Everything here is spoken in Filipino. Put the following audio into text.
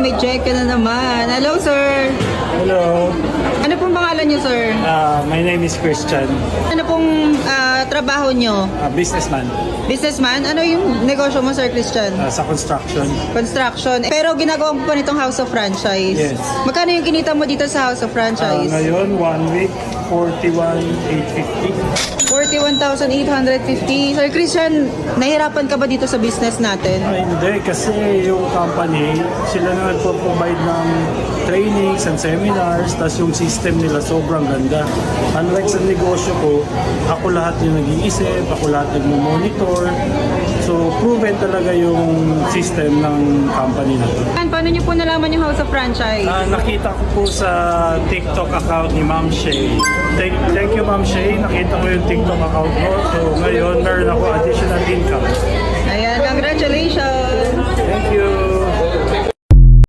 may check na naman. Hello, sir. Hello, Ano pong pangalan niyo, sir? my name is Christian, Ano pong trabaho niyo? businessman Businessman? Ano yung negosyo mo, Sir Christian? sa construction. Construction. Pero ginagawa mo pa nitong House of Franchise. Yes. Magkano yung kinita mo dito sa House of Franchise? Ngayon, 1 week, 41,850. 41,850. Sir Christian, nahirapan ka ba dito sa business natin? Hindi, kasi yung company, sila na nagpo-provide ng trainings and seminars, tas yung system nila sobrang ganda. Unlike sa negosyo ko, ako lahat yung nag-iisip, ako lahat nagmo-monitor. So, proven talaga yung system ng company na to. Paano niyo po nalaman yung House of Franchise? Nakita ko po sa TikTok account ni Ma'am Shay. Thank you, Ma'am Shay. Nakita ko yung TikTok account mo. So, ngayon, meron ako additional income. Ayan, congratulations! Thank you.